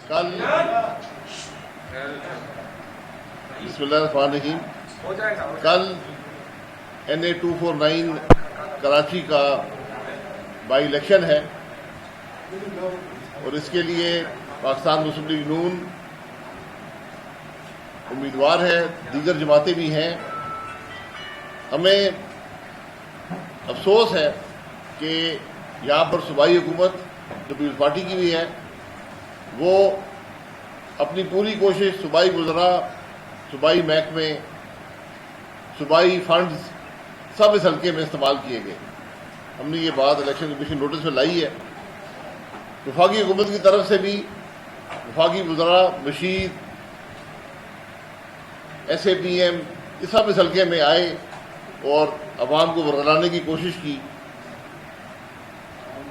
کل بسم اللہ الرحمن الرحیم کل NA 249 کراچی کا بائی الیکشن ہے اور اس کے لیے پاکستان مسلم لیگ نون امیدوار ہے، دیگر جماعتیں بھی ہیں۔ ہمیں افسوس ہے کہ یہاں پر صوبائی حکومت جو پیپلز پارٹی کی بھی ہے وہ اپنی پوری کوشش صوبائی وزراء، صوبائی محکمے، صوبائی فنڈز سب اس حلقے میں استعمال کیے گئے۔ ہم نے یہ بات الیکشن کمیشن نوٹس میں لائی ہے۔ وفاقی حکومت کی طرف سے بھی وفاقی وزراء، مشیر، SAPM یہ سب اس حلقے میں آئے اور عوام کو ورگلانے کی کوشش کی۔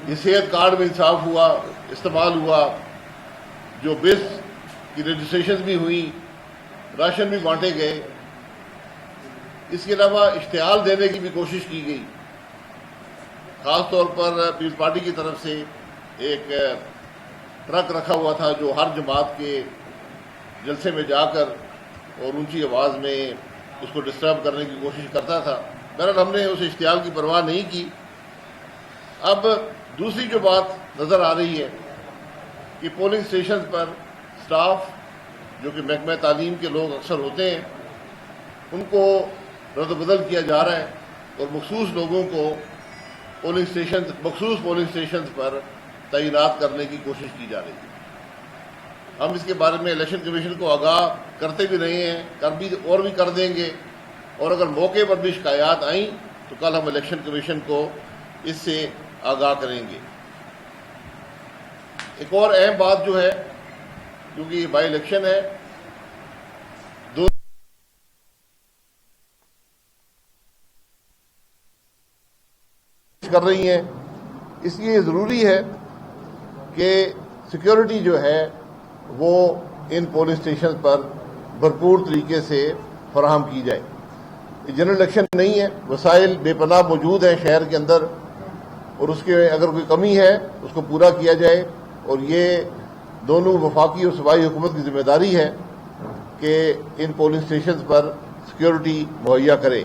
یہ صحت کارڈ میں انصاف ہوا، استعمال ہوا، جو بس کی رجسٹریشن بھی ہوئی، راشن بھی بانٹے گئے۔ اس کے علاوہ اشتعال دینے کی بھی کوشش کی گئی۔ خاص طور پر پیپلز پارٹی کی طرف سے ایک ٹرک رکھا ہوا تھا جو ہر جماعت کے جلسے میں جا کر اور اونچی آواز میں اس کو ڈسٹرب کرنے کی کوشش کرتا تھا۔ بہرحال ہم نے اس اشتعال کی پرواہ نہیں کی۔ اب دوسری جو بات نظر آ رہی ہے کہ پولنگ اسٹیشنز پر سٹاف جو کہ محکمہ تعلیم کے لوگ اکثر ہوتے ہیں ان کو رد و بدل کیا جا رہا ہے اور مخصوص لوگوں کو مخصوص پولنگ اسٹیشنز پر تعینات کرنے کی کوشش کی جا رہی ہے۔ ہم اس کے بارے میں الیکشن کمیشن کو آگاہ کرتے بھی رہے ہیں، اور بھی کر دیں گے، اور اگر موقع پر بھی شکایات آئیں تو کل ہم الیکشن کمیشن کو اس سے آگاہ کریں گے۔ ایک اور اہم بات جو ہے، کیونکہ یہ بائی الیکشن ہے، دو کر رہی ہیں، اس لیے ضروری ہے کہ سیکیورٹی جو ہے وہ ان پولنگ اسٹیشن پر بھرپور طریقے سے فراہم کی جائے۔ یہ جنرل الیکشن نہیں ہے، وسائل بے پناہ موجود ہیں شہر کے اندر، اور اس کے اگر کوئی کمی ہے اس کو پورا کیا جائے، اور یہ دونوں وفاقی اور صوبائی حکومت کی ذمہ داری ہے کہ ان پولنگ اسٹیشنز پر سیکیورٹی مہیا کرے۔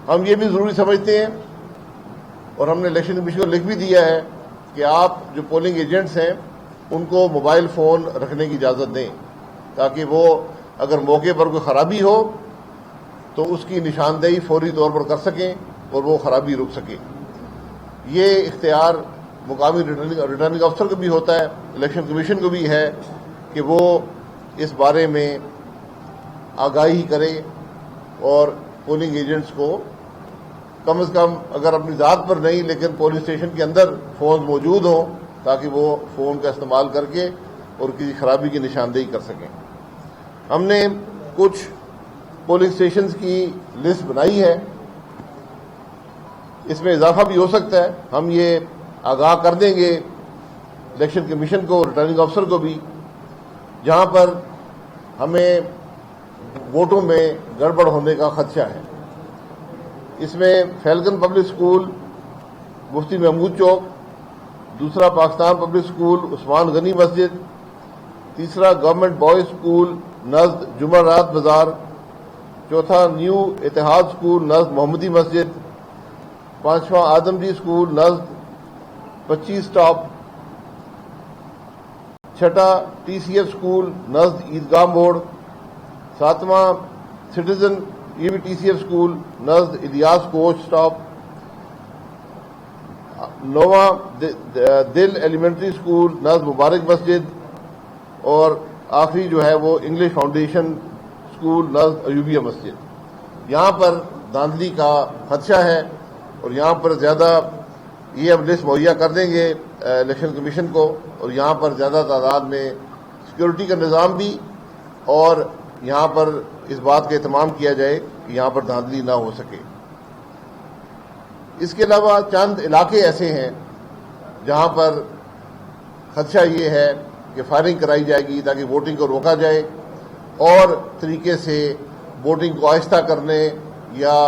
ہم یہ بھی ضروری سمجھتے ہیں اور ہم نے الیکشن کمیشن کو لکھ بھی دیا ہے کہ آپ جو پولنگ ایجنٹس ہیں ان کو موبائل فون رکھنے کی اجازت دیں تاکہ وہ اگر موقع پر کوئی خرابی ہو تو اس کی نشاندہی فوری طور پر کر سکیں اور وہ خرابی رک سکے۔ یہ اختیار مقامی ریٹرننگ افسر کو بھی ہوتا ہے، الیکشن کمیشن کو بھی ہے کہ وہ اس بارے میں آگاہی کرے اور پولنگ ایجنٹس کو کم از کم اگر اپنی ذات پر نہیں لیکن پولنگ اسٹیشن کے اندر فون موجود ہوں تاکہ وہ فون کا استعمال کر کے اور کسی خرابی کی نشاندہی کر سکیں۔ ہم نے کچھ پولنگ اسٹیشنز کی لسٹ بنائی ہے، اس میں اضافہ بھی ہو سکتا ہے۔ ہم یہ آگاہ کر دیں گے الیکشن کمیشن کو، ریٹرننگ افسر کو بھی، جہاں پر ہمیں ووٹوں میں گڑبڑ ہونے کا خدشہ ہے۔ اس میں فیلکن پبلک اسکول مفتی محمود چوک، دوسرا پاکستان پبلک اسکول عثمان غنی مسجد، تیسرا گورنمنٹ بوائز اسکول نزد جمعرات بازار، چوتھا نیو اتحاد اسکول نزد محمدی مسجد، پانچواں آدم جی اسکول نزد 25 اسٹاپ، چھٹا TCF اسکول نزد عیدگاہ موڑ، ساتواں سٹیزن یہ بھی TCF اسکول نزد الیاس کوچ اسٹاپ، نواں دل ایلیمنٹری اسکول نزد مبارک مسجد، اور آخری جو ہے وہ انگلش فاؤنڈیشن اسکول نزد ایوبیہ مسجد۔ یہاں پر دھاندلی کا خدشہ ہے اور یہاں پر زیادہ یہ ہم لسٹ مہیا کر دیں گے الیکشن کمیشن کو، اور یہاں پر زیادہ تعداد میں سیکیورٹی کا نظام بھی، اور یہاں پر اس بات کا اہتمام کیا جائے کہ یہاں پر دھاندلی نہ ہو سکے۔ اس کے علاوہ چند علاقے ایسے ہیں جہاں پر خدشہ یہ ہے کہ فائرنگ کرائی جائے گی تاکہ ووٹنگ کو روکا جائے، اور طریقے سے ووٹنگ کو آہستہ کرنے یا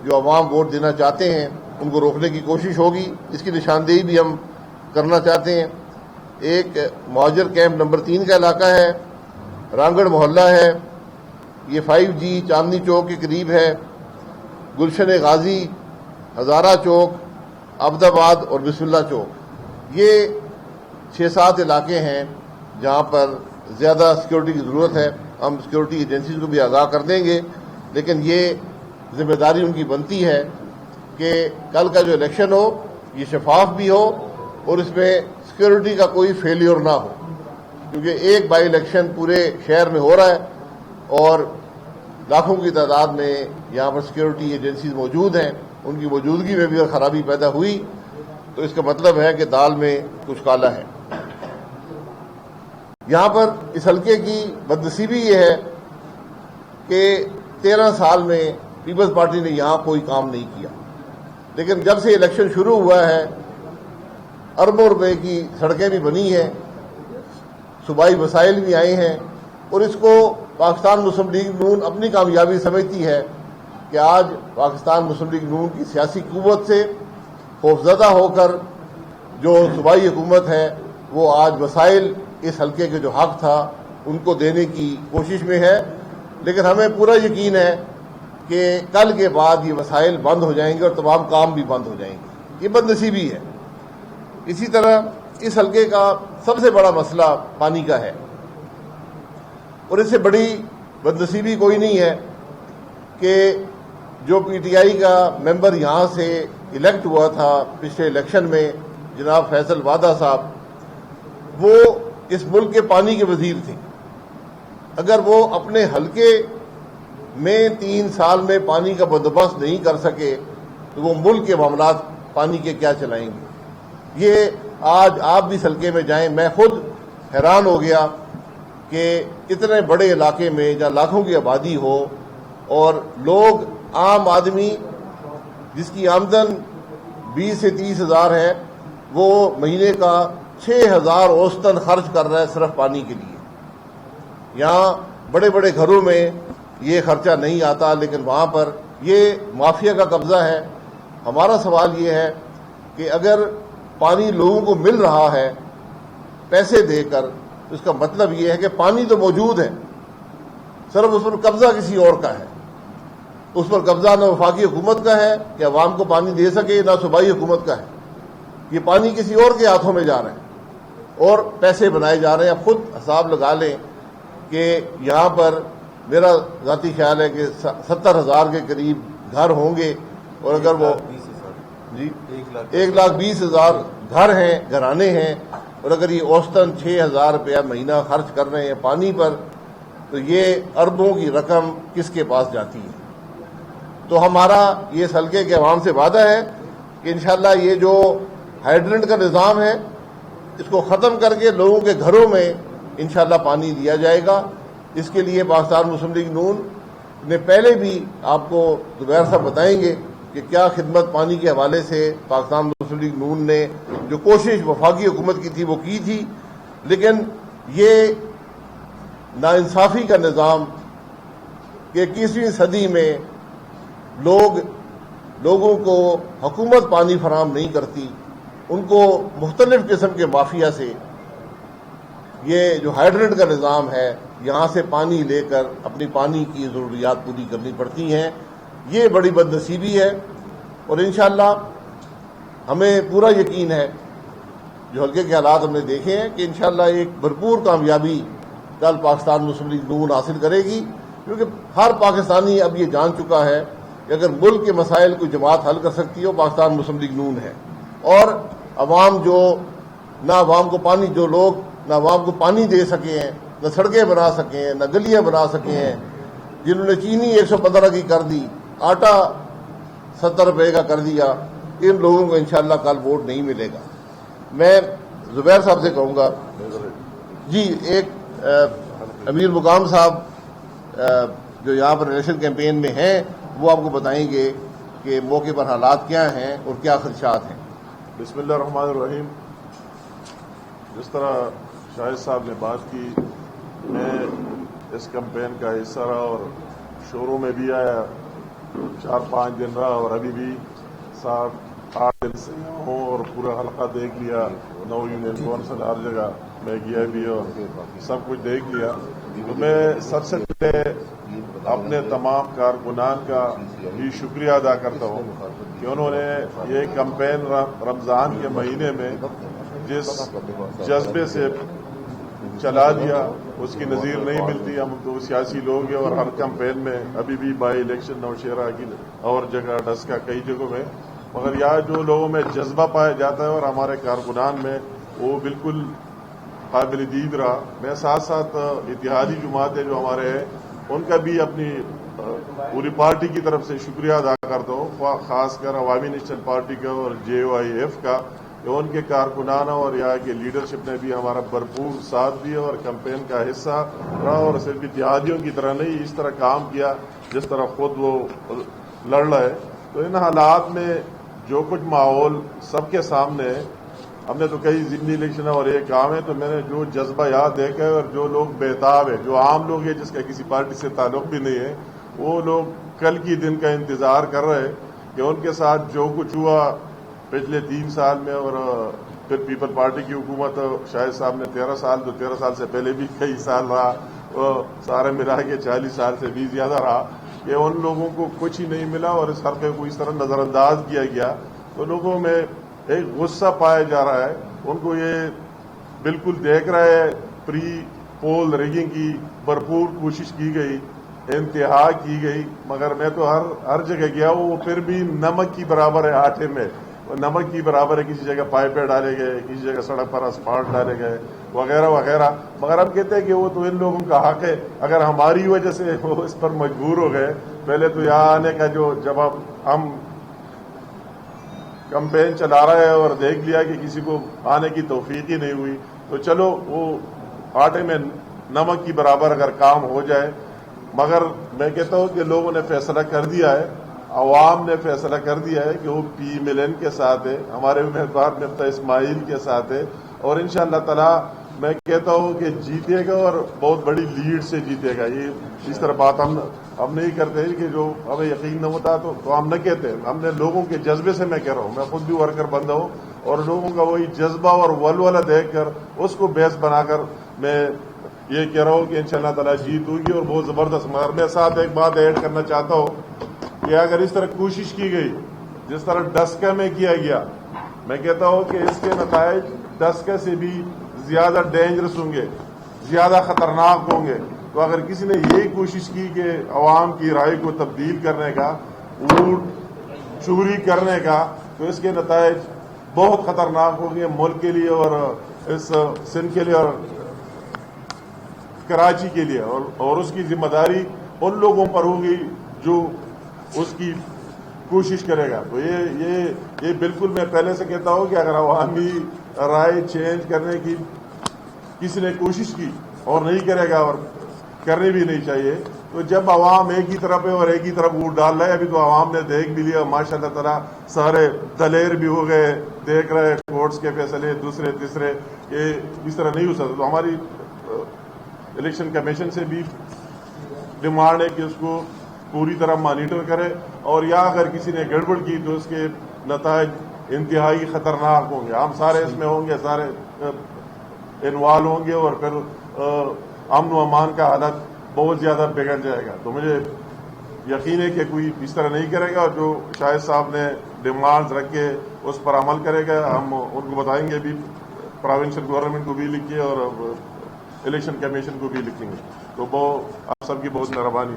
جو عوام ووٹ دینا چاہتے ہیں ان کو روکنے کی کوشش ہوگی۔ اس کی نشاندہی بھی ہم کرنا چاہتے ہیں۔ ایک مہاجر کیمپ نمبر 3 کا علاقہ ہے، رانگڑ محلہ ہے، یہ 5G چاندنی چوک کے قریب ہے، گلشن غازی، ہزارہ چوک، عبد آباد اور بسم اللہ چوک، یہ 6-7 علاقے ہیں جہاں پر زیادہ سیکورٹی کی ضرورت ہے۔ ہم سیکورٹی ایجنسیز کو بھی آگاہ کر دیں گے، لیکن یہ ذمہ داری ان کی بنتی ہے کہ کل کا جو الیکشن ہو یہ شفاف بھی ہو اور اس میں سیکورٹی کا کوئی فیلیور نہ ہو، کیونکہ ایک بائی الیکشن پورے شہر میں ہو رہا ہے اور لاکھوں کی تعداد میں یہاں پر سیکورٹی ایجنسیز موجود ہیں، ان کی موجودگی میں بھی اگر خرابی پیدا ہوئی تو اس کا مطلب ہے کہ دال میں کچھ کالا ہے۔ یہاں پر اس حلقے کی بدنصیبی یہ ہے کہ 13 سال میں پیپلز پارٹی نے یہاں کوئی کام نہیں کیا، لیکن جب سے الیکشن شروع ہوا ہے اربوں روپے کی سڑکیں بھی بنی ہیں، صوبائی وسائل بھی آئے ہیں، اور اس کو پاکستان مسلم لیگ نون اپنی کامیابی سمجھتی ہے کہ آج پاکستان مسلم لیگ نون کی سیاسی قوت سے خوفزدہ ہو کر جو صوبائی حکومت ہے وہ آج وسائل اس حلقے کے جو حق تھا ان کو دینے کی کوشش میں ہے، لیکن ہمیں پورا یقین ہے کہ کل کے بعد یہ وسائل بند ہو جائیں گے اور تمام کام بھی بند ہو جائیں گے۔ یہ بدنصیبی ہے۔ اسی طرح اس حلقے کا سب سے بڑا مسئلہ پانی کا ہے، اور اس سے بڑی بدنصیبی کوئی نہیں ہے کہ جو PTI کا ممبر یہاں سے الیکٹ ہوا تھا پچھلے الیکشن میں، جناب فیصل وادہ صاحب، وہ اس ملک کے پانی کے وزیر تھے۔ اگر وہ اپنے حلقے میں 3 سال میں پانی کا بندوبست نہیں کر سکے تو وہ ملک کے معاملات پانی کے کیا چلائیں گے؟ یہ آج آپ بھی اس حلقے میں جائیں، میں خود حیران ہو گیا کہ اتنے بڑے علاقے میں جہاں لاکھوں کی آبادی ہو اور لوگ، عام آدمی جس کی آمدن 20 سے 30 ہزار ہے، وہ مہینے کا 6,000 اوسطاً خرچ کر رہا ہے صرف پانی کے لیے۔ یہاں بڑے بڑے گھروں میں یہ خرچہ نہیں آتا، لیکن وہاں پر یہ مافیا کا قبضہ ہے۔ ہمارا سوال یہ ہے کہ اگر پانی لوگوں کو مل رہا ہے پیسے دے کر، تو اس کا مطلب یہ ہے کہ پانی تو موجود ہے، صرف اس پر قبضہ کسی اور کا ہے۔ اس پر قبضہ نہ وفاقی حکومت کا ہے کہ عوام کو پانی دے سکے، نہ صوبائی حکومت کا ہے۔ یہ پانی کسی اور کے ہاتھوں میں جا رہے ہیں اور پیسے بنائے جا رہے ہیں۔ آپ خود حساب لگا لیں کہ یہاں پر میرا ذاتی خیال ہے کہ 70,000 کے قریب گھر ہوں گے، اور اگر وہ 1,20,000 گھر ہیں، گھرانے ہیں، اور اگر یہ اوسطاً 6,000 روپیہ مہینہ خرچ کر رہے ہیں پانی پر، تو یہ اربوں کی رقم کس کے پاس جاتی ہے؟ تو ہمارا یہ اس حلقے کے عوام سے وعدہ ہے کہ انشاءاللہ یہ جو ہائیڈرنٹ کا نظام ہے اس کو ختم کر کے لوگوں کے گھروں میں انشاءاللہ پانی دیا جائے گا۔ اس کے لیے پاکستان مسلم لیگ نون نے پہلے بھی آپ کو زبیر صاحب بتائیں گے کہ کیا خدمت پانی کے حوالے سے پاکستان مسلم لیگ نون نے جو کوشش وفاقی حکومت کی تھی وہ کی تھی، لیکن یہ ناانصافی کا نظام کہ 21ویں صدی میں لوگوں کو حکومت پانی فراہم نہیں کرتی، ان کو مختلف قسم کے مافیا سے یہ جو ہائیڈرنٹ کا نظام ہے یہاں سے پانی لے کر اپنی پانی کی ضروریات پوری کرنی پڑتی ہیں۔ یہ بڑی بدنصیبی ہے، اور انشاءاللہ ہمیں پورا یقین ہے، جو حلقے کے حالات ہم نے دیکھے ہیں، کہ انشاءاللہ ایک بھرپور کامیابی کل پاکستان مسلم لیگ نون حاصل کرے گی، کیونکہ ہر پاکستانی اب یہ جان چکا ہے کہ اگر ملک کے مسائل کوئی جماعت حل کر سکتی ہو پاکستان مسلم لیگ نون ہے۔ اور عوام جو نہ عوام کو پانی، جو لوگ نہ عوام کو پانی دے سکے ہیں، نہ سڑکیں بنا سکے ہیں، نہ گلیاں بنا سکے ہیں، جنہوں نے چینی 115 کی کر دی، آٹا 70 روپے کا کر دیا، ان لوگوں کو انشاءاللہ کل ووٹ نہیں ملے گا۔ میں زبیر صاحب سے کہوں گا، جی ایک امیر مقام صاحب جو یہاں پر الیکشن کیمپین میں ہیں وہ آپ کو بتائیں گے کہ موقع پر حالات کیا ہیں اور کیا خدشات ہیں۔ بسم اللہ الرحمن الرحیم۔ جس طرح شاہد صاحب نے بات کی، میں اس کیمپین کا حصہ رہا اور شوروں میں بھی آیا، 4-5 دن رہا، اور ابھی بھی 7-8 دل سے ہوں اور پورا حلقہ دیکھ لیا، 9 یونین کونسل ہر جگہ میں گیا بھی اور سب کچھ دیکھ لیا. تو میں سب سے پہلے اپنے تمام کارکنان کا بھی شکریہ ادا کرتا ہوں کہ انہوں نے یہ کمپین رمضان کے مہینے میں جس جذبے سے چلا دیا اس کی نظیر نہیں ملتی. ہم تو سیاسی لوگ ہیں اور ہر کمپین میں ابھی بھی بائی الیکشن نوشہرہ کی اور جگہ ڈسکا کئی جگہوں میں، مگر یہاں جو لوگوں میں جذبہ پایا جاتا ہے اور ہمارے کارکنان میں وہ بالکل قابل دید رہا. میں ساتھ ساتھ اتحادی جماعتیں جو ہمارے ہیں ان کا بھی اپنی پوری پارٹی کی طرف سے شکریہ ادا کرتا ہوں، خاص کر عوامی نیشنل پارٹی کا اور JOIF کا، کہ ان کے کارکنانوں اور یہاں کے لیڈرشپ نے بھی ہمارا بھرپور ساتھ دیا اور کمپین کا حصہ رہا، اور صرف اتحادیوں کی طرح نہیں اس طرح کام کیا جس طرح خود وہ لڑ رہا ہے. تو ان حالات میں جو کچھ ماحول سب کے سامنے ہے، ہم نے تو کئی ضمنی الیکشن اور ایک کام ہے، تو میں نے جو جذبہ یاد دیکھا ہے اور جو لوگ بےتاب ہے، جو عام لوگ ہیں جس کا کسی پارٹی سے تعلق بھی نہیں ہے، وہ لوگ کل کی دن کا انتظار کر رہے ہیں کہ ان کے ساتھ جو کچھ ہوا پچھلے 3 سال میں، اور پھر پیپل پارٹی کی حکومت شاہد صاحب نے 13 سال، تو 13 سال سے پہلے بھی کئی سال رہا، سارے ملا کے 40 سال سے بھی زیادہ رہا، کہ ان لوگوں کو کچھ ہی نہیں ملا اور اس حرفے کو اس طرح نظر انداز کیا گیا. تو لوگوں میں ایک غصہ پایا جا رہا ہے. ان کو یہ بالکل دیکھ رہا ہے پری پول ریگنگ کی بھرپور کوشش کی گئی، انتہا کی گئی، مگر میں تو ہر جگہ گیا ہوں، وہ پھر بھی نمک کی برابر ہے آٹے میں، نمک کی برابر ہے. کسی جگہ پائپیں ڈالے گئے، کسی جگہ سڑک پر اسفالٹ ڈالے گئے وغیرہ وغیرہ، مگر ہم کہتے ہیں کہ وہ تو ان لوگوں کا حق ہے. اگر ہماری وجہ سے وہ اس پر مجبور ہو گئے، پہلے تو یہاں آنے کا جب ہم کمپین چلا رہا ہے اور دیکھ لیا کہ کسی کو آنے کی توفیق ہی نہیں ہوئی، تو چلو وہ آٹے میں نمک کی برابر اگر کام ہو جائے. مگر میں کہتا ہوں کہ لوگوں نے فیصلہ کر دیا ہے، عوام نے فیصلہ کر دیا ہے کہ وہ پی ملن کے ساتھ ہے، ہمارے امیدوار مفتاح اسماعیل کے ساتھ ہے، اور انشاءاللہ تعالی میں کہتا ہوں کہ جیتے گا اور بہت بڑی لیڈ سے جیتے گا. یہ اس طرح بات ہم نہیں کرتے کہ جو ہمیں یقین نہ ہوتا تو ہم نہ کہتے. ہم نے لوگوں کے جذبے سے میں کہہ رہا ہوں، میں خود بھی ورکر بندہ ہوں، اور لوگوں کا وہی جذبہ اور ولولہ دیکھ کر اس کو بیس بنا کر میں یہ کہہ رہا ہوں کہ انشاءاللہ تعالی جیت ہوگی اور بہت زبردست. مگر میں ساتھ ایک بات ایڈ کرنا چاہتا ہوں کہ اگر اس طرح کوشش کی گئی جس طرح ڈسکا میں کیا گیا، میں کہتا ہوں کہ اس کے نتائج ڈسکا سے بھی زیادہ ڈینجرس ہوں گے، زیادہ خطرناک ہوں گے. تو اگر کسی نے یہی کوشش کی کہ عوام کی رائے کو تبدیل کرنے کا، ووٹ چوری کرنے کا، تو اس کے نتائج بہت خطرناک ہوں گے ملک کے لیے اور اس سندھ کے لیے اور کراچی کے لیے. اور اس کی ذمہ داری ان لوگوں پر ہوگی جو اس کی کوشش کرے گا. تو یہ بالکل میں پہلے سے کہتا ہوں کہ اگر عوامی رائے چینج کرنے کی کسی نے کوشش کی اور نہیں کرے گا اور کرنے بھی نہیں چاہیے، تو جب عوام ایک ہی طرف ہے اور ایک ہی طرف ووٹ ڈال رہا ہے، ابھی تو عوام نے دیکھ بھی لیا ماشاء اللہ تعالیٰ، سارے دلیر بھی ہو گئے، دیکھ رہے کورٹس کے فیصلے دوسرے تیسرے، کہ اس طرح نہیں ہو سکتا. تو ہماری الیکشن کمیشن سے بھی ڈیمانڈ ہے کہ اس کو پوری طرح مانیٹر کرے، اور یا اگر کسی نے گڑبڑ کی تو اس کے نتائج انتہائی خطرناک ہوں گے. ہم سارے اس میں ہوں گے، سارے انوالو ہوں گے، اور پھر امن و امان کا حالت بہت زیادہ بگڑ جائے گا. تو مجھے یقین ہے کہ کوئی اس طرح نہیں کرے گا، اور جو شاہد صاحب نے ڈیمانڈز رکھے اس پر عمل کرے گا. ہم ان کو بتائیں گے، بھی پروونشل گورنمنٹ کو بھی لکھیے اور الیکشن کمیشن کو بھی لکھیں گے. تو وہ آپ سب کی بہت مہربانی.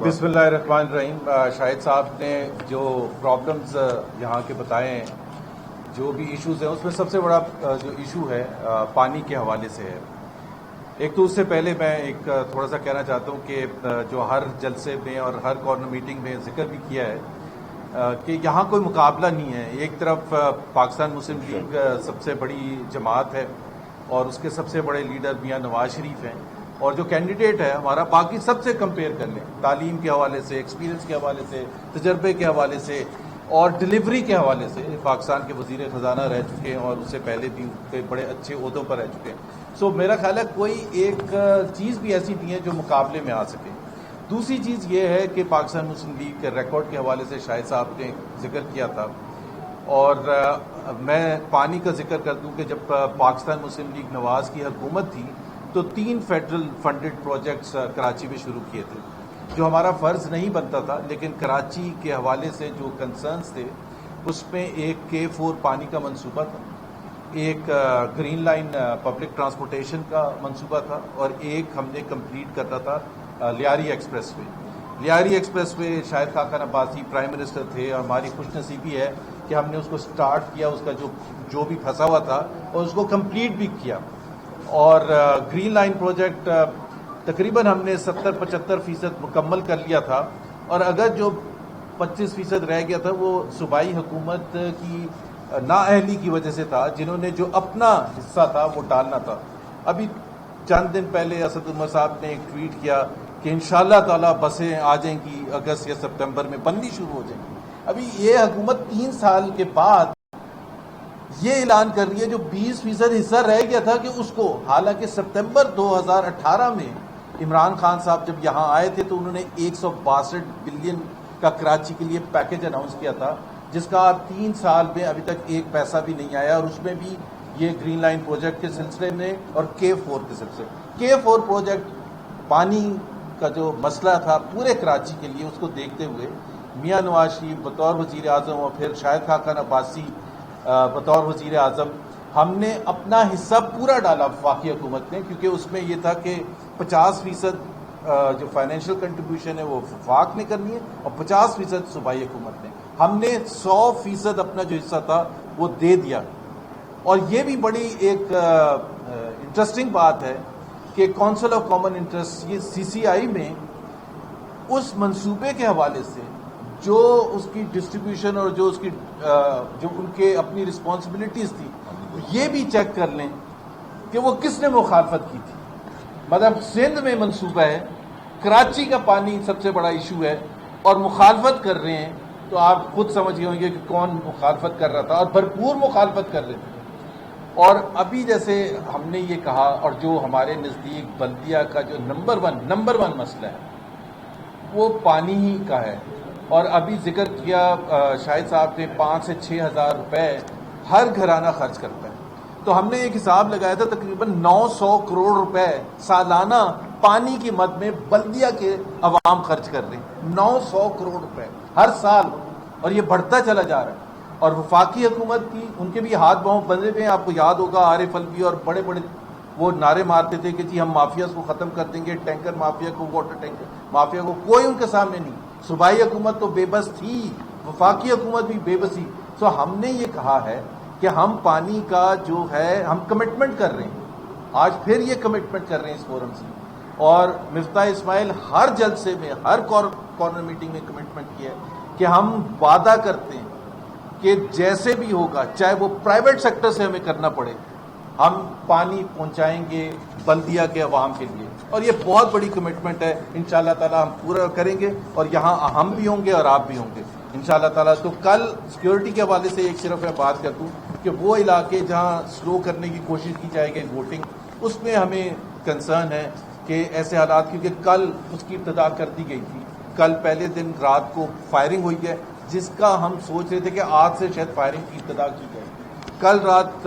بسم اللہ الرحمن الرحیم. شاہد صاحب نے جو پرابلمز یہاں کے بتائے ہیں، جو بھی ایشوز ہیں، اس میں سب سے بڑا جو ایشو ہے پانی کے حوالے سے ہے. ایک تو اس سے پہلے میں ایک تھوڑا سا کہنا چاہتا ہوں کہ جو ہر جلسے میں اور ہر کارنر میٹنگ میں ذکر بھی کیا ہے کہ یہاں کوئی مقابلہ نہیں ہے. ایک طرف پاکستان مسلم لیگ سب سے بڑی جماعت ہے اور اس کے سب سے بڑے لیڈر میاں نواز شریف ہیں، اور جو کینڈیڈیٹ ہے ہمارا باقی سب سے کمپیئر کر لیں، تعلیم کے حوالے سے، ایکسپیرینس کے حوالے سے، تجربے کے حوالے سے اور ڈلیوری کے حوالے سے پاکستان کے وزیر خزانہ رہ چکے ہیں اور اس سے پہلے بھی کئی بڑے اچھے عہدوں پر رہ چکے ہیں. سو میرا خیال ہے کوئی ایک چیز بھی ایسی نہیں ہے جو مقابلے میں آ سکے. دوسری چیز یہ ہے کہ پاکستان مسلم لیگ کے ریکارڈ کے حوالے سے شاہد صاحب نے ذکر کیا تھا اور میں پانی کا ذکر کر دوں کہ جب پاکستان مسلم لیگ نواز کی حکومت تھی تو 3 فیڈرل فنڈڈ پروجیکٹس کراچی میں شروع کیے تھے، جو ہمارا فرض نہیں بنتا تھا، لیکن کراچی کے حوالے سے جو کنسرنز تھے اس میں ایک K4 پانی کا منصوبہ تھا، ایک گرین لائن پبلک ٹرانسپورٹیشن کا منصوبہ تھا، اور ایک ہم نے کمپلیٹ کرنا تھا Lyari express way. Lyari express way Shahid Khaqan Abbasi prime minister تھے، اور ہماری خوش نصیبی ہے کہ ہم نے اس کو سٹارٹ کیا، اس کا جو بھی پھنسا ہوا تھا، اور اس کو کمپلیٹ بھی کیا۔ اور گرین لائن پروجیکٹ تقریباً ہم نے 70-75% مکمل کر لیا تھا، اور اگر جو 25% رہ گیا تھا وہ صوبائی حکومت کی نااہلی کی وجہ سے تھا، جنہوں نے جو اپنا حصہ تھا وہ ڈالنا تھا۔ ابھی چند دن پہلے اسد عمر صاحب نے ایک ٹویٹ کیا کہ انشاءاللہ تعالی بسیں آ جائیں گی، اگست یا سپتمبر میں بندی شروع ہو جائیں گی۔ ابھی یہ حکومت 3 سال کے بعد یہ اعلان کر رہی ہے جو 20% حصہ رہ گیا تھا کہ اس کو، حالانکہ سپتمبر 2018 میں عمران خان صاحب جب یہاں آئے تھے تو انہوں نے 162 بلین کا کراچی کے لیے پیکج اناؤنس کیا تھا، جس کا 3 سال میں ابھی تک ایک پیسہ بھی نہیں آیا، اور اس میں بھی یہ گرین لائن پروجیکٹ کے سلسلے میں اور K4 کے سلسلے۔ K4 پروجیکٹ پانی کا جو مسئلہ تھا پورے کراچی کے لیے، اس کو دیکھتے ہوئے میاں نواز شریف بطور وزیر اعظم اور پھر شاہد خاقان عباسی بطور وزیر اعظم، ہم نے اپنا حصہ پورا ڈالا وفاقی حکومت نے، کیونکہ اس میں یہ تھا کہ 50% جو فائنینشیل کنٹریبیوشن ہے وہ وفاق نے کرنی ہے اور 50% صوبائی حکومت نے۔ ہم نے 100% اپنا جو حصہ تھا وہ دے دیا۔ اور یہ بھی بڑی ایک انٹرسٹنگ بات ہے کہ کونسل آف کامن انٹرسٹ، یہ CCI میں اس منصوبے کے حوالے سے جو اس کی ڈسٹریبیوشن اور جو اس کی جو ان کے اپنی رسپانسبلٹیز تھی، یہ بھی چیک کر لیں کہ وہ کس نے مخالفت کی تھی۔ مطلب سندھ میں منصوبہ ہے، کراچی کا پانی سب سے بڑا ایشو ہے، اور مخالفت کر رہے ہیں، تو آپ خود سمجھ گئے ہوں گے کہ کون مخالفت کر رہا تھا، اور بھرپور مخالفت کر رہے تھے۔ اور ابھی جیسے ہم نے یہ کہا، اور جو ہمارے نزدیک بلدیہ کا جو نمبر ون مسئلہ ہے وہ پانی ہی کا ہے، اور ابھی ذکر کیا شاہد صاحب نے 5 سے 6 ہزار روپے ہر گھرانہ خرچ کرتا ہے، تو ہم نے ایک حساب لگایا تھا تقریباً 900 کروڑ روپے سالانہ پانی کی مد میں بلدیہ کے عوام خرچ کر رہے ہیں، 900 کروڑ روپے ہر سال، اور یہ بڑھتا چلا جا رہا ہے۔ اور وفاقی حکومت کی ان کے بھی ہاتھ پاؤں بندھے ہوئے ہیں، آپ کو یاد ہوگا عارف الوی اور بڑے بڑے وہ نعرے مارتے تھے کہ جی ہم مافیاز کو ختم کر دیں گے، ٹینکر مافیا کو، واٹر ٹینکر مافیا کو، کوئی ان کے سامنے نہیں۔ صوبائی حکومت تو بے بس تھی، وفاقی حکومت بھی بے بسی۔ سو ہم نے یہ کہا ہے کہ ہم پانی کا جو ہے ہم کمٹمنٹ کر رہے ہیں، آج پھر یہ کمٹمنٹ کر رہے ہیں اس فورم سے، اور مفتاح اسماعیل ہر جلسے میں ہر کارنر میٹنگ میں کمٹمنٹ کیا ہے کہ ہم وعدہ کرتے ہیں کہ جیسے بھی ہوگا، چاہے وہ پرائیویٹ سیکٹر سے ہمیں کرنا پڑے، ہم پانی پہنچائیں گے بلدیہ کے عوام کے لیے، اور یہ بہت بڑی کمٹمنٹ ہے۔ انشاءاللہ تعالی ہم پورا کریں گے، اور یہاں ہم بھی ہوں گے اور آپ بھی ہوں گے انشاءاللہ تعالی۔ تو کل سیکیورٹی کے حوالے سے ایک صرف میں بات کر دوں کہ وہ علاقے جہاں سلو کرنے کی کوشش کی جائے گی ووٹنگ، اس میں ہمیں کنسرن ہے کہ ایسے حالات، کیونکہ کل اس کی ابتدا کر دی گئی تھی، کل پہلے دن رات کو فائرنگ ہوئی ہے، جس کا ہم سوچ رہے تھے کہ آج سے شاید فائرنگ کی ابتدا کی جائے۔ کل رات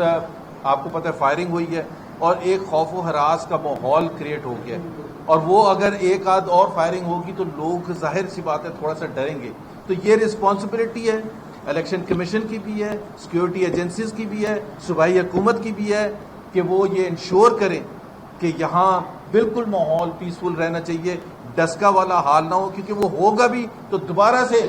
آپ کو پتہ ہے فائرنگ ہوئی ہے، اور ایک خوف و ہراس کا ماحول کریٹ ہو گیا ہے، اور وہ اگر ایک آدھ اور فائرنگ ہوگی تو لوگ ظاہر سی بات ہے تھوڑا سا ڈریں گے۔ تو یہ رسپانسبلٹی ہے الیکشن کمیشن کی بھی ہے، سیکیورٹی ایجنسیز کی بھی ہے، صوبائی حکومت کی بھی ہے کہ وہ یہ انشور کریں کہ یہاں بالکل ماحول پیسفل رہنا چاہیے، ڈسکا والا حال نہ ہو، کیونکہ وہ ہوگا بھی تو دوبارہ سے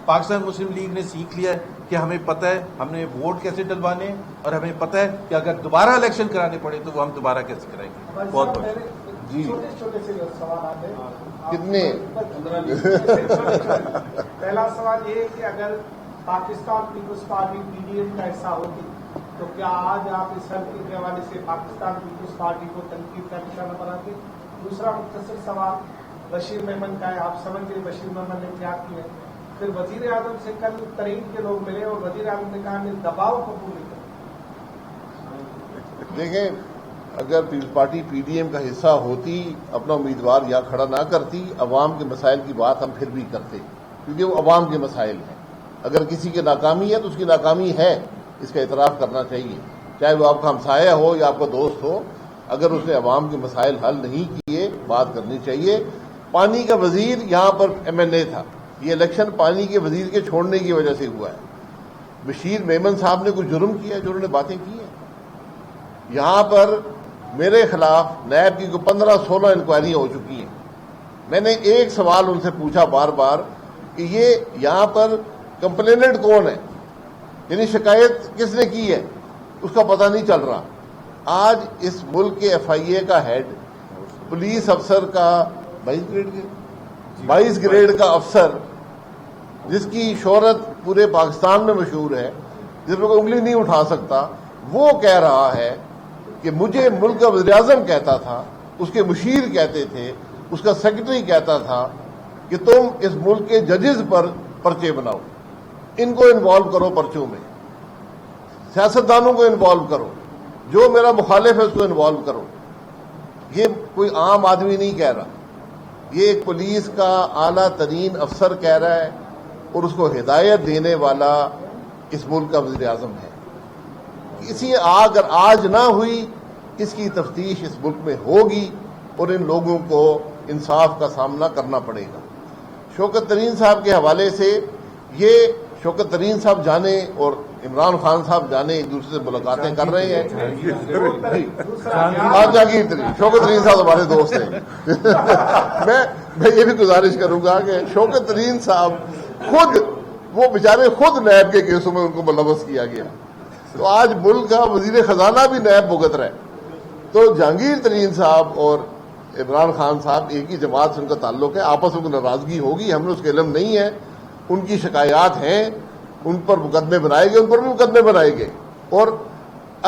پاکستان مسلم لیگ نے سیکھ لیا ہے کہ ہمیں پتہ ہے ہم نے ووٹ کیسے ڈلوانے ہیں، اور ہمیں پتہ ہے کہ اگر دوبارہ الیکشن کرانے پڑے تو وہ ہم دوبارہ کیسے کرائیں گے۔ بہت بہت جی چھوٹے سے سوالات ہیں۔ کتنے؟ پہلا سوال یہ ہے کہ اگر پاکستان پیپلز پارٹی PDM کا حصہ ہوتی تو کیا آج آپ اس حلقے کے حوالے سے پاکستان پیپلز پارٹی کو تنقید کا نشانہ بناتے؟ دوسرا مختصر سوال بشیر میمن کا ہے، آپ سمجھ گئے بشیر میمن نے کیا کیا ہے؟ پھر وزیر اعظم سے کل ترین کے لوگ ملے اور وزیر اعظم نے کہا میں دباؤ قبول نہیں کرتا۔ دیکھیں، اگر پیپلز پارٹی PDM کا حصہ ہوتی، اپنا امیدوار یہاں کھڑا نہ کرتی، عوام کے مسائل کی بات ہم پھر بھی کرتے، کیونکہ وہ عوام کے مسائل ہیں۔ اگر کسی کی ناکامی ہے تو اس کی ناکامی ہے، اس کا اعتراف کرنا چاہیے، چاہے وہ آپ کا ہمسایہ ہو یا آپ کا دوست ہو۔ اگر اس نے عوام کے مسائل حل نہیں کیے، بات کرنی چاہیے۔ پانی کا وزیر یہاں پر MNA تھا، یہ الیکشن پانی کے وزیر کے چھوڑنے کی وجہ سے ہوا ہے۔ بشیر میمن صاحب نے کچھ جرم کیا جو انہوں نے باتیں کی ہیں؟ یہاں پر میرے خلاف نیب کی 15-16 انکوائریاں ہو چکی ہیں۔ میں نے ایک سوال ان سے پوچھا بار بار کہ یہ یہاں پر کمپلیننٹ کون ہے، یعنی شکایت کس نے کی ہے، اس کا پتہ نہیں چل رہا۔ آج اس ملک کے FIA کا ہیڈ، پولیس افسر کا 22 گریڈ کا افسر، جس کی شہرت پورے پاکستان میں مشہور ہے، جس پر کوئی انگلی نہیں اٹھا سکتا، وہ کہہ رہا ہے کہ مجھے ملک کا وزیر اعظم کہتا تھا، اس کے مشیر کہتے تھے، اس کا سیکرٹری کہتا تھا کہ تم اس ملک کے ججز پر پرچے بناؤ، ان کو انوالو کرو پرچوں میں، سیاستدانوں کو انوالو کرو، جو میرا مخالف ہے اس کو انوالو کرو۔ یہ کوئی عام آدمی نہیں کہہ رہا، یہ ایک پولیس کا اعلیٰ ترین افسر کہہ رہا ہے، اور اس کو ہدایت دینے والا اس ملک کا وزیر اعظم ہے۔ اگر آج نہ ہوئی، اس کی تفتیش اس ملک میں ہوگی اور ان لوگوں کو انصاف کا سامنا کرنا پڑے گا۔ شوکت ترین صاحب کے حوالے سے، یہ شوکت ترین صاحب جانے اور عمران خان صاحب جانے ایک دوسرے سے ملاقاتیں کر رہے ہیں۔ جہانگیر ترین، شوکت ترین صاحب ہمارے دوست ہیں۔ میں یہ بھی گزارش کروں گا کہ شوکت ترین صاحب خود، وہ بیچارے خود نیب کے کیسوں میں ان کو ملوث کیا گیا، تو آج ملک کا وزیر خزانہ بھی نیب بھگت رہا ہے۔ تو جہانگیر ترین صاحب اور عمران خان صاحب ایک ہی جماعت سے ان کا تعلق ہے، آپس میں ناراضگی ہوگی، ہمیں اس کا علم نہیں ہے، ان کی شکایات ہیں، ان پر مقدمے بنائے گئے، ان پر بھی مقدمے بنائے گئے، اور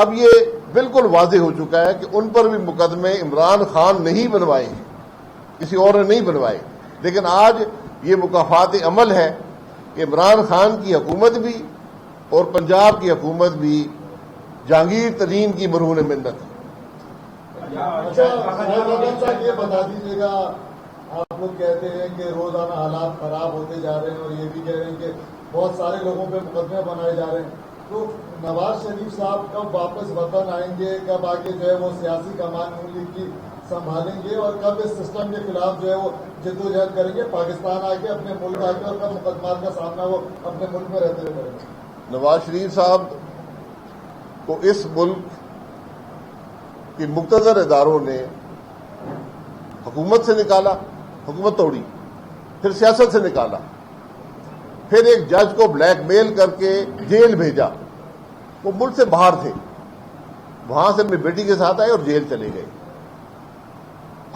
اب یہ بالکل واضح ہو چکا ہے کہ ان پر بھی مقدمے عمران خان نہیں بنوائے ہیں، کسی اور نے نہیں بنوائے۔ لیکن آج یہ مکافات عمل ہے کہ عمران خان کی حکومت بھی اور پنجاب کی حکومت بھی جہانگیر ترین کی مرہون منت ہے۔ صاحب یہ بتا دیجیے گا، آپ لوگ کہتے ہیں کہ روزانہ حالات خراب ہوتے جا رہے ہیں، اور یہ بھی کہہ رہے ہیں کہ بہت سارے لوگوں پہ مقدمے بنائے جا رہے ہیں، تو نواز شریف صاحب کب واپس وطن آئیں گے، کب آگے جو ہے وہ سیاسی کمان ملک کی سنبھالیں گے، اور کب اس سسٹم کے خلاف جو ہے وہ جدوجہد کریں گے، پاکستان آ کے اپنے ملک آ کے، اور کب مقدمات کا سامنا وہ اپنے ملک میں رہتے ہوئے کریں گے؟ نواز شریف صاحب کو اس ملک کی مقتدر اداروں نے حکومت سے نکالا، حکومت توڑی، پھر سیاست سے نکالا، پھر ایک جج کو بلیک میل کر کے جیل بھیجا۔ وہ ملک سے باہر تھے، وہاں سے اپنی بیٹی کے ساتھ آئے اور جیل چلے گئے۔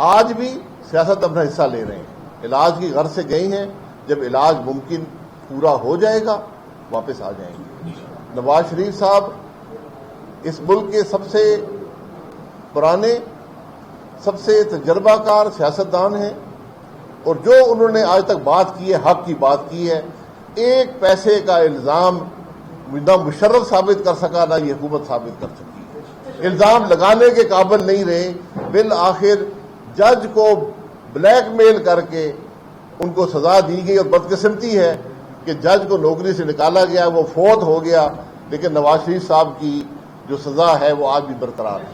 آج بھی سیاست اپنا حصہ لے رہے ہیں، علاج کی غرض سے گئی ہیں، جب علاج ممکن پورا ہو جائے گا واپس آ جائیں گے۔ نواز شریف صاحب اس ملک کے سب سے پرانے، سب سے تجربہ کار سیاستدان ہیں، اور جو انہوں نے آج تک بات کی ہے، حق کی بات کی ہے۔ ایک پیسے کا الزام نہ مشرف ثابت کر سکا، نہ یہ حکومت ثابت کر سکی ہے۔ الزام لگانے کے قابل نہیں رہے، بالآخر جج کو بلیک میل کر کے ان کو سزا دی گئی، اور بدقسمتی ہے کہ جج کو نوکری سے نکالا گیا، وہ فوت ہو گیا، لیکن نواز شریف صاحب کی جو سزا ہے وہ آج بھی برقرار ہے۔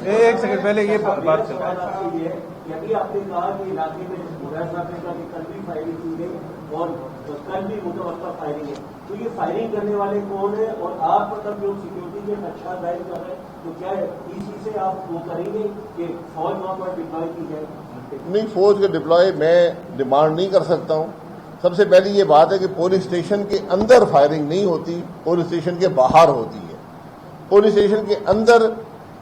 ایک سیکنڈ پہلے یہ بات چل رہا ہے، یعنی آپ نے کہا کہ علاقے میں صاحب نے کہا کہ کل بھی فائرنگ کی گئی اور کل بھی متوقع فائرنگ ہے، تو یہ فائرنگ کرنے والے کون ہیں؟ اور آپ مطلب جو سیکورٹی کے خدشات ظاہر کر رہے ہیں، تو کیا اس چیز سے آپ وہ کریں گے کہ فوج وہاں پر ڈپلوائے کی جائے؟ نہیں، فوج کے ڈپلوائے میں ڈیمانڈ نہیں کر سکتا ہوں۔ سب سے پہلی یہ بات ہے کہ پولیس اسٹیشن کے اندر فائرنگ نہیں ہوتی، پولیس اسٹیشن کے باہر ہوتی ہے۔ پولیس اسٹیشن کے اندر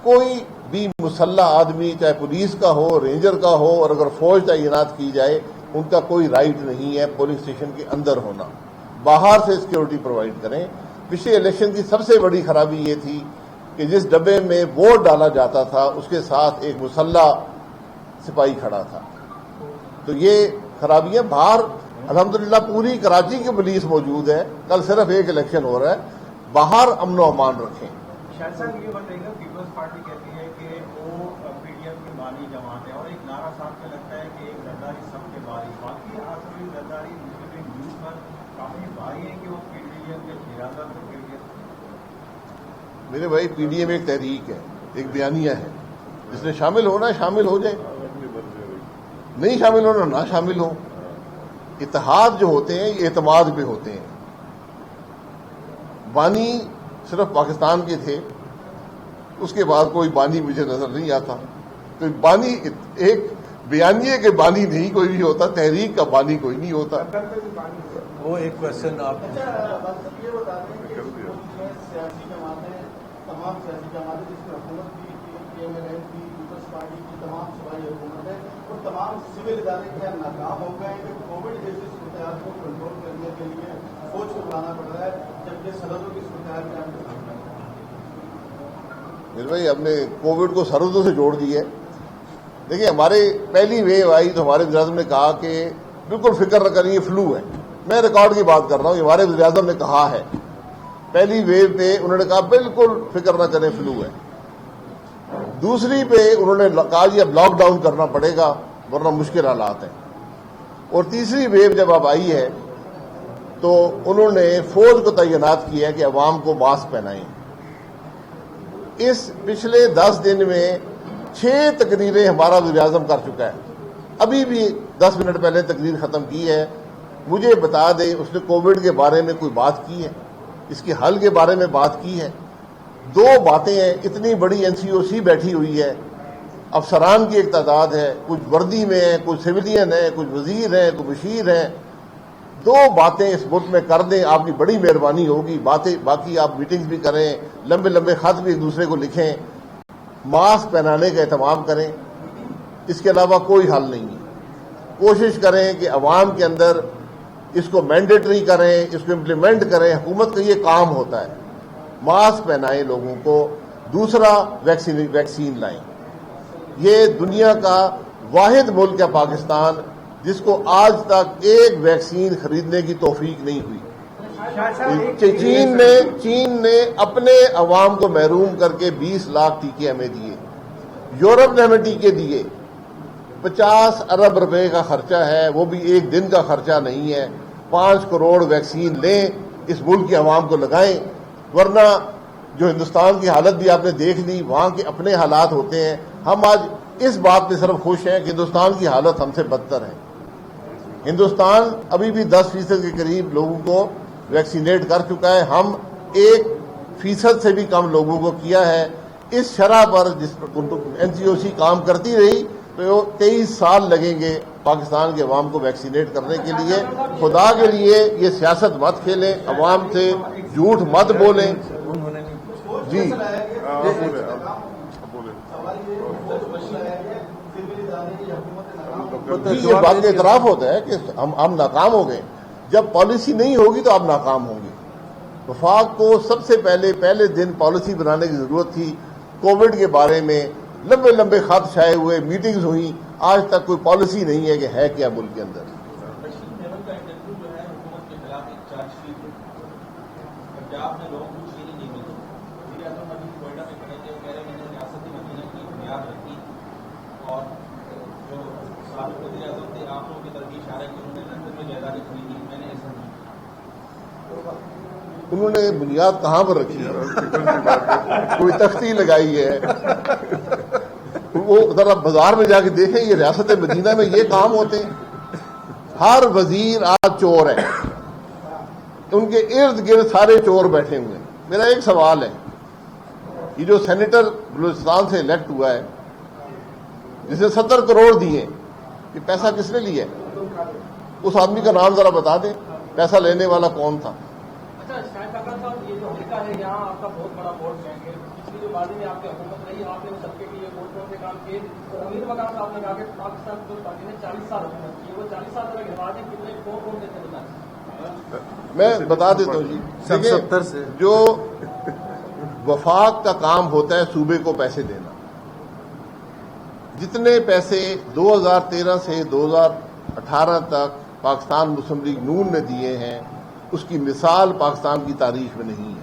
کوئی بھی مسلح آدمی، چاہے پولیس کا ہو، رینجر کا ہو، اور اگر فوج تعینات کی جائے، ان کا کوئی رائٹ نہیں ہے پولیس اسٹیشن کے اندر ہونا۔ باہر سے سیکورٹی پرووائڈ کریں۔ پچھلے الیکشن کی سب سے بڑی خرابی یہ تھی کہ جس ڈبے میں ووٹ ڈالا جاتا تھا اس کے ساتھ ایک مسلح سپاہی کھڑا تھا۔ تو یہ خرابیاں باہر، الحمدللہ پوری کراچی کی پولیس موجود ہے، کل صرف ایک الیکشن ہو رہا ہے۔ باہر امن و امان رکھیں، شاید صاحب یہ بتائیے گا پیپلز پارٹی کہتی ہے کہ وہ پی ڈی ایم کی بانی جماعت ہے اور ایک نعرہ صاحب کا لگتا ہے کہ ایک زرداری سب کے باری، باقی آپ کی زرداری مسلم نیوز پر کافی بھاری ہے کہ وہ پی ڈی ایم کے خیرات میں گر گئے. میرے بھائی پی ڈی ایم ایک تحریک ہے، ایک بیانیہ ہے، جس نے شامل ہونا ہے شامل ہو جائے، نہیں شامل ہونا نہ شامل ہو. اتحاد جو ہوتے ہیں یہ اعتماد پہ ہوتے ہیں. بانی صرف پاکستان کے تھے، اس کے بعد کوئی بانی مجھے نظر نہیں آتا. تو بانی ایک بیانیے کے بانی نہیں کوئی بھی ہوتا، تحریک کا بانی کوئی نہیں ہوتا. وہ ایک کوشچن آپ یہ بتا دیں کہ سیاسی جماعتیں، تمام سیاسی جماعتیں جس میں حکومت کی پی ایم ایل این کی، پیپلز پارٹی کی، تمام صوبائی حکومت ہے، اور تمام سول ادارے کیا ناکام ہو گئے کہ کووڈ جیسی صورتحال کو کنٹرول کرنے کے لیے فوج کو بلانا پڑ رہا ہے، جبکہ سرحدوں کی صورتحال کے آپ کے سامنے ہے. میرے بھائی ہم نے کووڈ کو سرحدوں سے جوڑ دی ہے. دیکھیے ہمارے پہلی ویو آئی تو ہمارے وزیر اعظم نے کہا کہ بالکل فکر نہ کریے فلو ہے. میں ریکارڈ کی بات کر رہا ہوں، ہمارے وزیر اعظم نے کہا ہے پہلی ویو پہ انہوں نے کہا بالکل فکر نہ کریں فلو ہے. دوسری پہ انہوں نے کہا جی اب لاک ڈاؤن کرنا پڑے گا ورنہ مشکل حالات ہیں. اور تیسری ویو جب اب آئی ہے تو انہوں نے فوج کو تعینات کیا ہے کہ عوام کو ماسک پہنائیں. اس پچھلے 10 دن میں 6 تقریریں ہمارا وزیر اعظم کر چکا ہے. ابھی بھی 10 منٹ پہلے تقریر ختم کی ہے. مجھے بتا دیں اس نے کووڈ کے بارے میں کوئی بات کی ہے، اس کے حل کے بارے میں بات کی ہے؟ 2 باتیں ہیں. اتنی بڑی این سی او سی بیٹھی ہوئی ہے، افسران کی ایک تعداد ہے، کچھ وردی میں ہیں، کچھ سویلین ہیں، کچھ وزیر ہیں، کچھ مشیر ہیں. 2 باتیں اس ملک میں کر دیں، آپ کی بڑی مہربانی ہوگی. باقی آپ میٹنگز بھی کریں، لمبے لمبے خط بھی ایک دوسرے کو لکھیں، ماسک پہنانے کا اہتمام کریں. اس کے علاوہ کوئی حل نہیں ہے. کوشش کریں کہ عوام کے اندر اس کو مینڈیٹری کریں، اس کو امپلیمنٹ کریں. حکومت کا یہ کام ہوتا ہے. ماسک پہنائیں لوگوں کو. دوسرا ویکسین لائیں. یہ دنیا کا واحد ملک ہے پاکستان جس کو آج تک ایک ویکسین خریدنے کی توفیق نہیں ہوئی. چین نے اپنے عوام کو محروم کر کے 20 لاکھ ٹیکے ہمیں دیے. یورپ نے ہمیں ٹیکے دیے. 50 ارب روپے کا خرچہ ہے، وہ بھی ایک دن کا خرچہ نہیں ہے. 5 کروڑ ویکسین لیں، اس ملک کے عوام کو لگائیں. ورنہ جو ہندوستان کی حالت بھی آپ نے دیکھ لی، وہاں کے اپنے حالات ہوتے ہیں. ہم آج اس بات پہ صرف خوش ہیں کہ ہندوستان کی حالت ہم سے بدتر ہے. ہندوستان ابھی بھی 10% کے قریب لوگوں کو ویکسینیٹ کر چکا ہے. ہم 1% سے بھی کم لوگوں کو کیا ہے. اس شرح پر جس پر این سی او سی کام کرتی رہی تو 23 سال لگیں گے پاکستان کے عوام کو ویکسینیٹ کرنے کے لیے. خدا کے لیے یہ سیاست مت کھیلیں، عوام سے جھوٹ مت بولیں. جی یہ بات کا اعتراف ہوتا ہے کہ ہم ناکام ہو گئے. جب پالیسی نہیں ہوگی تو آپ ناکام ہوں گے. وفاق کو سب سے پہلے دن پالیسی بنانے کی ضرورت تھی. کووڈ کے بارے میں لمبے لمبے خط چھائے ہوئے، میٹنگز ہوئی، آج تک کوئی پالیسی نہیں ہے کہ ہے کیا ملک کے اندر. انہوں نے بنیاد کہاں پر رکھی ہے؟ کوئی تختی لگائی ہے؟ وہ ذرا بازار میں جا کے دیکھیں، یہ ریاست مدینہ میں یہ کام ہوتے ہیں. ہر وزیر آج چور ہے، ان کے ارد گرد سارے چور بیٹھے ہوئے ہیں. میرا ایک سوال ہے، یہ جو سینیٹر بلوچستان سے الیکٹ ہوا ہے جسے 70 کروڑ دیے، یہ پیسہ کس نے لیا ہے؟ اس آدمی کا نام ذرا بتا دیں، پیسہ لینے والا کون تھا؟ یہ جو حلقہ ہے یہاں آپ کا بہت بڑا ووٹ بینک ہے. پچھلی جو ماضی میں آپ کی حکومت رہی، آپ نے سب کے لیے ووٹ سے کام کیے. امیر وقار صاحب نے کہا کہ پاکستان پیپلز پارٹی نے 40 سال حکومت کی. وہ 40 سال تک حفاظت کتنے کون سے تھے بتائیں؟ میں بتا دیتا ہوں جی. 70 سے جو وفاق کا کام ہوتا ہے صوبے کو پیسے دینا. جتنے پیسے 2013 سے 2018 تک پاکستان مسلم لیگ نون نے دیے ہیں، اس کی مثال پاکستان کی تاریخ میں نہیں ہے.